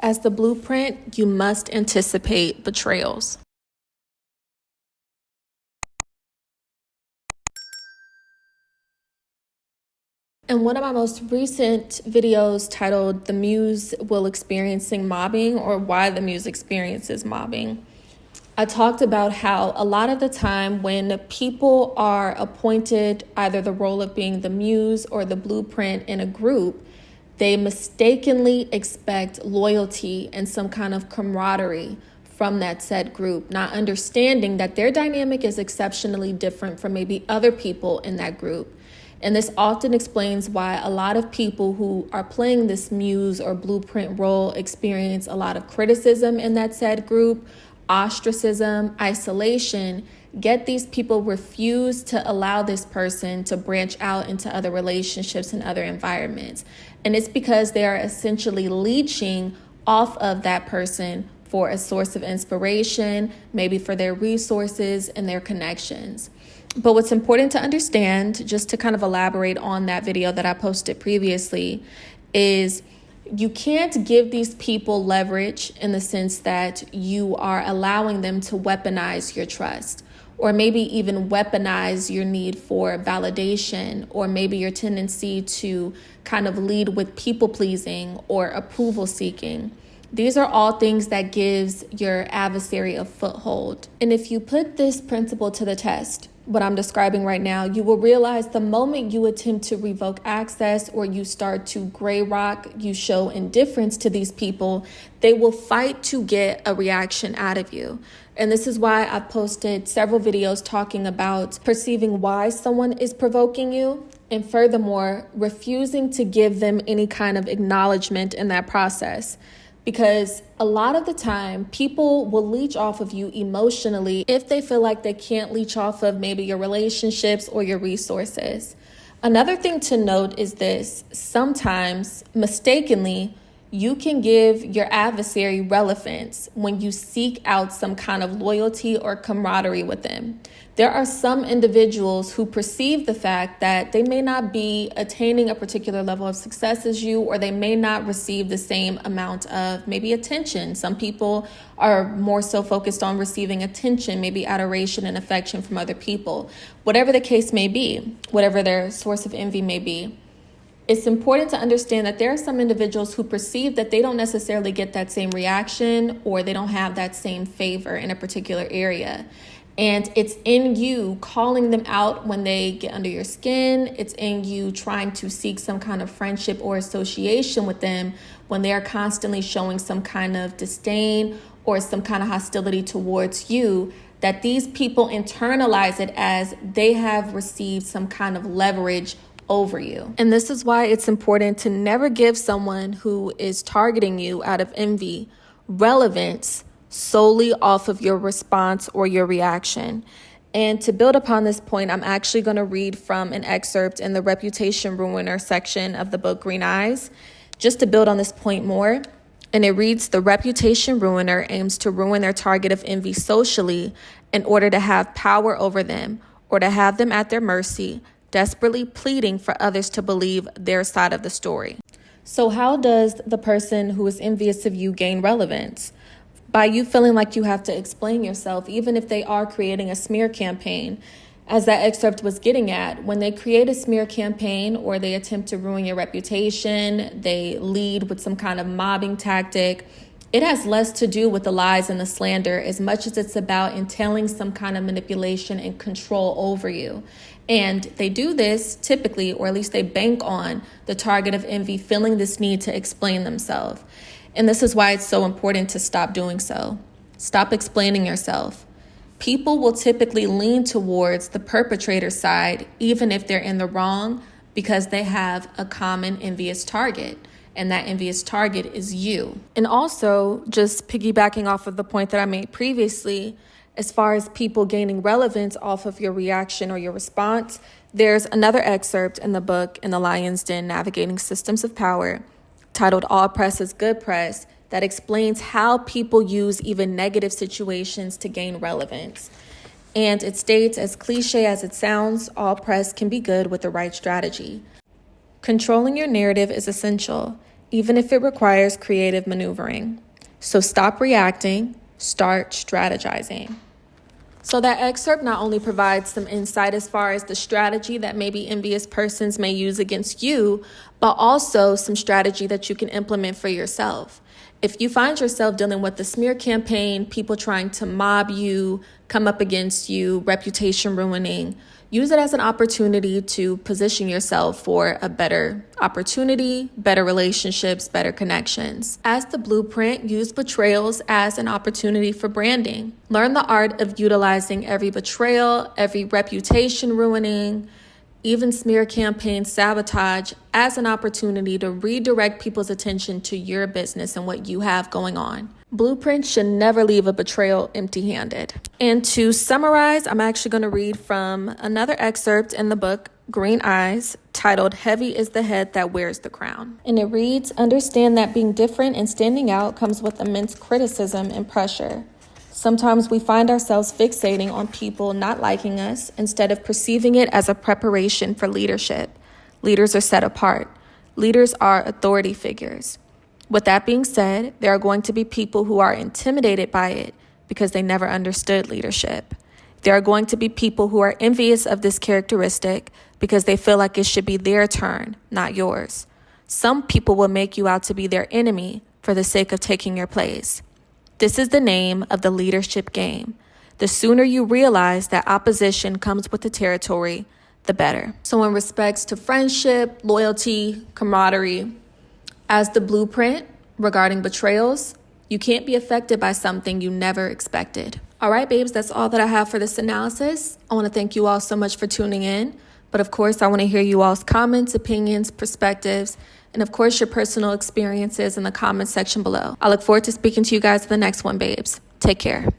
As the blueprint, you must anticipate betrayals. In one of my most recent videos titled The Muse Will Experiencing Mobbing, or Why the Muse Experiences Mobbing, I talked about how a lot of the time when people are appointed either the role of being the muse or the blueprint in a group, they mistakenly expect loyalty and some kind of camaraderie from that said group, not understanding that their dynamic is exceptionally different from maybe other people in that group. And this often explains why a lot of people who are playing this muse or blueprint role experience a lot of criticism in that said group, ostracism, isolation, yet these people refuse to allow this person to branch out into other relationships and other environments. And it's because they are essentially leeching off of that person for a source of inspiration, maybe for their resources and their connections. But what's important to understand, just to kind of elaborate on that video that I posted previously, is you can't give these people leverage in the sense that you are allowing them to weaponize your trust, or maybe even weaponize your need for validation, or maybe your tendency to kind of lead with people pleasing or approval seeking. These are all things that gives your adversary a foothold. And if you put this principle to the test, what I'm describing right now, you will realize the moment you attempt to revoke access or you start to gray rock, you show indifference to these people, they will fight to get a reaction out of you. And this is why I've posted several videos talking about perceiving why someone is provoking you, and furthermore, refusing to give them any kind of acknowledgement in that process. Because a lot of the time, people will leech off of you emotionally if they feel like they can't leech off of maybe your relationships or your resources. Another thing to note is this: sometimes, mistakenly, you can give your adversary relevance when you seek out some kind of loyalty or camaraderie with them. There are some individuals who perceive the fact that they may not be attaining a particular level of success as you, or they may not receive the same amount of maybe attention. Some people are more so focused on receiving attention, maybe adoration and affection from other people. Whatever the case may be, whatever their source of envy may be, it's important to understand that there are some individuals who perceive that they don't necessarily get that same reaction, or they don't have that same favor in a particular area. And it's in you calling them out when they get under your skin. It's in you trying to seek some kind of friendship or association with them when they are constantly showing some kind of disdain or some kind of hostility towards you, that these people internalize it as they have received some kind of leverage over you. And this is why it's important to never give someone who is targeting you out of envy relevance solely off of your response or your reaction. And to build upon this point, I'm actually going to read from an excerpt in the Reputation Ruiner section of the book Green Eyes, just to build on this point more. And it reads: the reputation ruiner aims to ruin their target of envy socially in order to have power over them, or to have them at their mercy, desperately pleading for others to believe their side of the story. So how does the person who is envious of you gain relevance? By you feeling like you have to explain yourself, even if they are creating a smear campaign. As that excerpt was getting at, when they create a smear campaign or they attempt to ruin your reputation, they lead with some kind of mobbing tactic, it has less to do with the lies and the slander as much as it's about entailing some kind of manipulation and control over you. And they do this typically, or at least they bank on the target of envy feeling this need to explain themselves. And this is why it's so important to stop doing so. Stop explaining yourself. People will typically lean towards the perpetrator's side, even if they're in the wrong, because they have a common envious target. And that envious target is you. And also, just piggybacking off of the point that I made previously, as far as people gaining relevance off of your reaction or your response, there's another excerpt in the book In the Lion's Den, Navigating Systems of Power, titled All Press is Good Press, that explains how people use even negative situations to gain relevance. And it states, as cliche as it sounds, all press can be good with the right strategy. Controlling your narrative is essential. even if it requires creative maneuvering. So stop reacting, start strategizing. So that excerpt not only provides some insight as far as the strategy that maybe envious persons may use against you, but also some strategy that you can implement for yourself. If you find yourself dealing with the smear campaign, people trying to mob you, come up against you, reputation ruining, use it as an opportunity to position yourself for a better opportunity, better relationships, better connections. As the blueprint, use betrayals as an opportunity for branding. Learn the art of utilizing every betrayal, every reputation ruining, even smear campaign sabotage as an opportunity to redirect people's attention to your business and what you have going on. Blueprints should never leave a betrayal empty-handed. And to summarize, I'm actually going to read from another excerpt in the book, Green Eyes, titled Heavy is the Head That Wears the Crown. And it reads, understand that being different and standing out comes with immense criticism and pressure. Sometimes we find ourselves fixating on people not liking us instead of perceiving it as a preparation for leadership. Leaders are set apart. Leaders are authority figures. With that being said, there are going to be people who are intimidated by it because they never understood leadership. There are going to be people who are envious of this characteristic because they feel like it should be their turn, not yours. Some people will make you out to be their enemy for the sake of taking your place. This is the name of the leadership game. The sooner you realize that opposition comes with the territory, the better. So in respects to friendship, loyalty, camaraderie, as the blueprint regarding betrayals, you can't be affected by something you never expected. All right, babes, that's all that I have for this analysis. I want to thank you all so much for tuning in. But of course, I want to hear you all's comments, opinions, perspectives, and of course, your personal experiences in the comments section below. I look forward to speaking to you guys in the next one, babes. Take care.